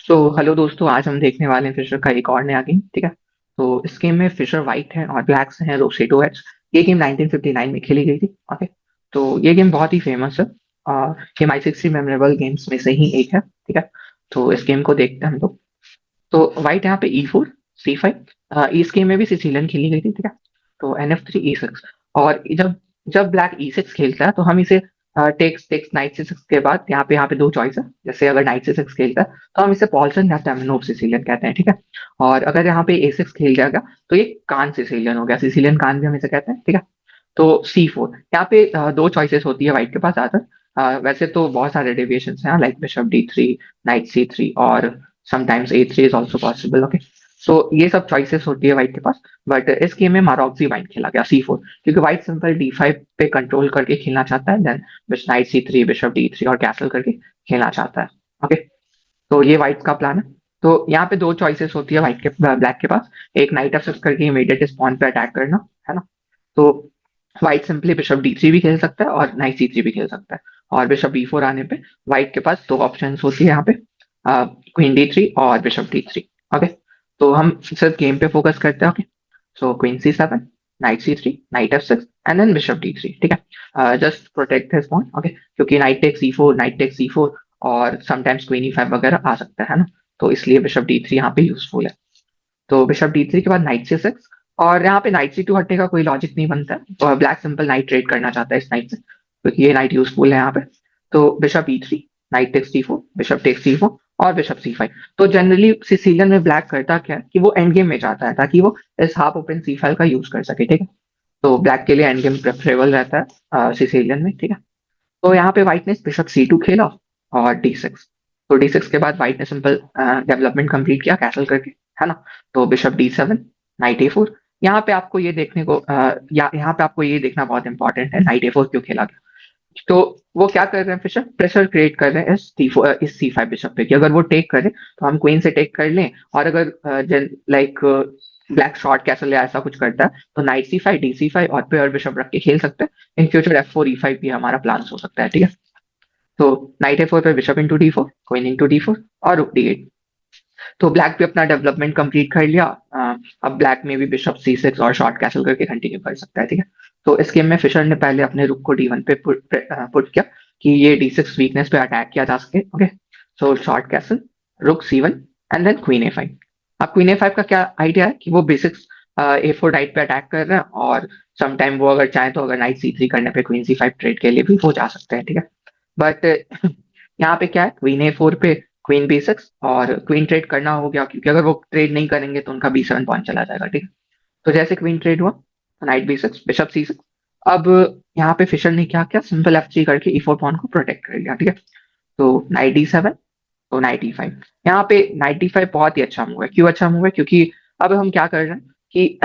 So hello दोस्तों, आज हम देखने वाले हैं फिशर का एक और नया गेम। ठीक है। तो इस गेम में फिशर वाइट है और ब्लैक्स हैं रोसेटो हेड्स। ये गेम 1959 में खेली गई थी। ओके। तो ये गेम बहुत ही फेमस है और ये माई 60 मेमोरेबल गेम्स में से ही एक है। ठीक है। तो इस गेम को देखते हैं हम लोग। तो वाइट यहाँ पे E4 C5। इस गेम में भी सिसिलियन खेली गई थी। ठीक है। तो NF3 E6। और जब जब ब्लैक E6 खेलता है तो हम इसे टेक्स टेक्स नाइट C6 के बाद यहाँ पे दो चॉइस है। जैसे अगर नाइट C6 खेलता है तो हम इसे पॉल्सन या टेमिनोव सिसिलियन कहते हैं। ठीक है। और अगर यहाँ पे A6 खेल जाएगा तो ये कान सिसिलियन हो गया। सिसिलियन कान भी हम इसे कहते हैं। ठीक है। तो C4 यहाँ पे दो चॉइसेस होती है वाइट के पास ज्यादातर। वैसे तो बहुत सारे डेविएशन हैं, like bishop D3, knight C3 और sometimes A3 is also possible. Okay. So ये सब चॉइसेस होती है वाइट के पास। बट इस गेम में मारोक्सी वाइट खेला गया C4, क्योंकि वाइट सिंपल D5 पे कंट्रोल करके खेलना चाहता है, then night C3, bishop D3 और कैसल करके खेलना चाहता है। ओके। तो ये वाइट का प्लान है। तो यहाँ पे दो चॉइसेस होती है वाइट के ब्लैक के पास। एक नाइट F6 करके इमीडिएट स्पॉन पे अटैक करना है ना। तो व्हाइट सिंपली बिशप D3 भी खेल सकता है और नाइट C3 भी खेल सकता है। और बिशप B4 आने पे व्हाइट के पास दो ऑप्शन होती है यहाँ पे, क्वीन D3 और बिशप D3। ओके। तो हम सिर्फ गेम पे फोकस करते हैं। Okay. So queen C7, knight C3, knight F6 and then bishop D3। ठीक है। Just protect his point. Okay. क्योंकि knight take C4, knight take C4 और समटाइम्स क्वीन E5 वगैरह आ सकता है ना। तो इसलिए बिशप D3 यहाँ पे यूजफुल है। तो बिशप D3 के बाद नाइट C6। और यहाँ पे नाइट C2 हटने का कोई लॉजिक नहीं बनता है, तो ब्लैक सिंपल नाइट ट्रेड करना चाहता है इस नाइट से, क्योंकि ये नाइट यूजफुल है यहाँ पे। तो bishop E3, knight takes D4, bishop takes C4 और बिशप C5। तो जनरली सिसिलियन में ब्लैक करता क्या है कि वो एंड गेम में जाता है ताकि वो इस हाफ ओपन C5 का यूज कर सके। ठीक है। तो ब्लैक के लिए एंड गेम प्रेफरेबल रहता है सिसिलियन में। ठीक है। तो यहाँ पे व्हाइट ने बिशप C2 खेला और D6। तो D6 के बाद व्हाइट ने सिंपल डेवलपमेंट कंप्लीट किया कैसल करके, है ना। तो बिशप D7, नाइट A4। यहाँ पे आपको ये देखने को यहाँ पे आपको ये देखना बहुत इंपॉर्टेंट है, नाइट A4 क्यों खेला गया। तो वो क्या कर रहे हैं, फिशर प्रेशर क्रिएट कर रहे हैं इस C5 बिशप पे कि अगर वो टेक करे तो हम क्वीन से टेक कर लें। और अगर लाइक ब्लैक शॉर्ट कैसल या ऐसा कुछ करता है तो नाइट C5, D C5 और पेयर बिशप रख के खेल सकते हैं। इन फ्यूचर F4 E5 भी हमारा प्लान हो सकता है। ठीक है। तो नाइट A4 पे bishop into D4, queen into D4 और रुक D8। तो ब्लैक भी अपना डेवलपमेंट कंप्लीट कर लिया। अब ब्लैक में भी बिशप C6 और शॉर्ट कैसल करके कंटिन्यू कर सकता है। ठीक है। तो इस गेम में फिशर ने पहले अपने रुक को D1 पे पुट किया कि ये D6 वीकनेस पे अटैक किया जा सके। ओके। सो शॉर्ट कैसल, रुक C1 and then queen A5। अब क्वीन A5 का क्या आइडिया है कि वो बेसिक्स A4 नाइट पे अटैक कर रहे हैं, और समटाइम वो अगर चाहे तो अगर नाइट C3 करने पे क्वीन C5 ट्रेड के लिए भी वो जा सकते हैं। ठीक है। बट यहाँ पे क्या है, क्वीन A4 पे क्वीन B6 और क्वीन ट्रेड करना हो गया, क्योंकि अगर वो ट्रेड नहीं करेंगे तो उनका B7 पॉइंट चला जाएगा। ठीक है। तो जैसे क्वीन ट्रेड हुआ तो नाइट B6, बिशप C6। अब यहाँ पे फिशर ने क्या किया, सिंपल F3 करके E4 पॉइंट को प्रोटेक्ट कर लिया। ठीक है। तो नाइट D7, तो नाइट E5। यहाँ पे नाइट D5 बहुत ही अच्छा मूव है। क्यों अच्छा मूव है, क्योंकि अब हम क्या कर रहे हैं कि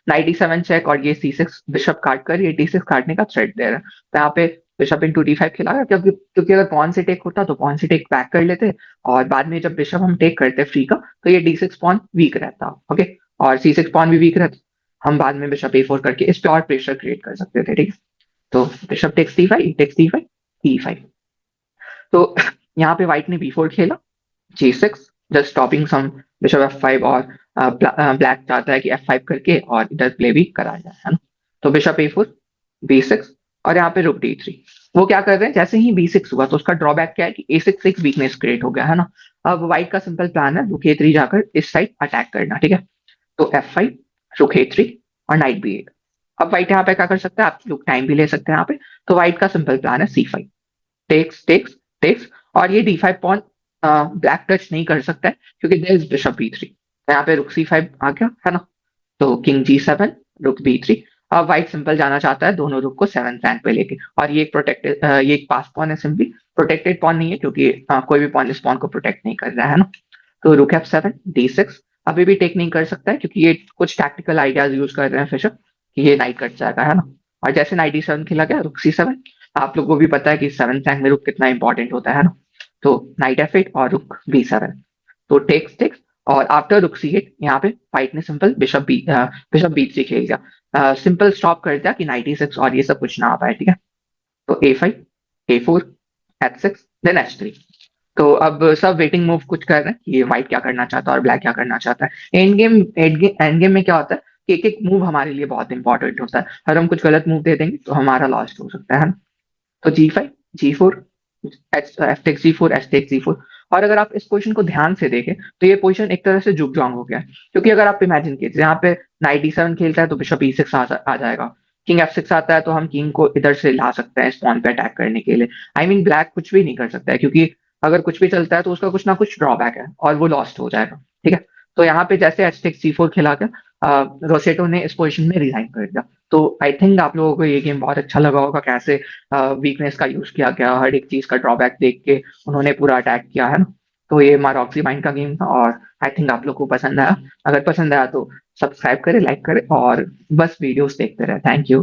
नाइट D7 चेक और ये C6 बिशप काट कर ये D6 काटने का थ्रेट दे रहे हैं। तो यहाँ पे बिशप इंटू D5 खिला रहा है, क्योंकि क्योंकि अगर पॉन से टेक होता तो पॉन से टेक बैक कर लेते, और बाद में जब बिशप हम टेक करते फ्री का तो ये D6 पॉन वीक रहता। ओके। और C6 पॉन भी वीक रहता, हम बाद में बिशप A4 करके इस पे और प्रेशर क्रिएट कर सकते थे। ठीक है। तो bishop takes D5, takes D5, E5। तो यहाँ पे व्हाइट ने B4 खेला, G6, जस्ट स्टॉपिंग सम बिशप F5। और ब्लैक चाहता है कि F5 करके और इधर प्ले भी करा जाए, है ना। तो बिशप A4, B6 और यहाँ पे रुक D3। वो क्या कर रहे हैं, जैसे ही B6 हुआ तो उसका ड्रॉबैक क्या है कि A6 एक वीकनेस क्रिएट हो गया, है ना। अब व्हाइट का सिंपल प्लान है रुक A3 जाकर इस साइड अटैक करना। ठीक है। तो F5, रुक A3 और नाइट B8। अब व्हाइट यहाँ पे क्या कर सकता है, आप लोग टाइम भी ले सकते हैं यहाँ पे। तो व्हाइट का सिंपल प्लान है C5, टेक्स टेक्स टेक्स। और ये D5 पॉन ब्लैक टच नहीं कर सकता है, क्योंकि देयर इज बिशप B3। तो यहाँ पे रुक C5 आ गया, है ना। तो किंग G7, रुक B3। अब व्हाइट सिंपल जाना चाहता है दोनों रुक को 7th रैंक पे लेके, और ये एक प्रोटेक्टेड ये एक पास पॉन है, सिंपली प्रोटेक्टेड पॉन नहीं है, क्योंकि कोई भी पॉन इस पॉन को प्रोटेक्ट नहीं कर रहा है ना। तो रुक F7, D6। अभी भी टेक नहीं कर सकता है, क्योंकि ये कुछ टैक्टिकल आइडियाज यूज कर रहे हैं फिशर कि ये नाइट कट जाएगा, है ना। और जैसे नाइट D7 खेला गया, रुक C7। आप लोगों को भी पता है कि 7th रैंक में रुक कितना इंपॉर्टेंट होता है ना। तो नाइट F8 और रुक B7। तो टेक्स टेक्स। और आफ्टर रुक C8 यहाँ पे व्हाइट ने सिंपल बिशप B3 खेल गया, सिंपल स्टॉप कर दिया कि नाइट E6 और ये सब कुछ ना आ पाए। ठीक है। तो A5, A4, H6 then H3। तो अब सब वेटिंग मूव कुछ कर रहे हैं कि व्हाइट क्या करना चाहता है और ब्लैक क्या करना चाहता है। एंड गेम में क्या होता है कि एक-एक मूव हमारे लिए बहुत इंपॉर्टेंट होता है। अगर हम कुछ गलत मूव दे देंगे तो हमारा लॉस्ट हो सकता है ना? तो ZEE5, जी4, F takes जी4, H takes जी4। और अगर आप इस पोजीशन को ध्यान से देखें तो ये पोजीशन एक तरह से जुगजॉन्ग हो गया है। क्योंकि अगर आप इमेजिन कीजिए यहाँ पे नाइट डी7 खेलता है तो बिशप ई6 आ जाएगा। किंग एफ6 आता है तो हम किंग को इधर से ला सकते हैं स्पॉन पे अटैक करने के लिए। आई मीन ब्लैक कुछ भी नहीं कर सकता है क्योंकि अगर कुछ भी चलता है तो उसका कुछ ना कुछ ड्रॉबैक है और वो लॉस्ट हो जाएगा। ठीक है? तो यहाँ पे जैसे एच टेक्स जी4 खेला गया, रोसेटो ने इस पोजीशन में रिजाइन कर दिया। तो आई थिंक आप लोगों को ये गेम बहुत अच्छा लगा होगा, कैसे वीकनेस का यूज किया गया, हर एक चीज का ड्रॉबैक देख के उन्होंने पूरा अटैक किया है ना। तो ये मारोक्सी माइंड का गेम था और आई थिंक आप लोग को पसंद आया। अगर पसंद आया तो सब्सक्राइब करें, लाइक करें और बस वीडियोस देखते रहे। Thank you.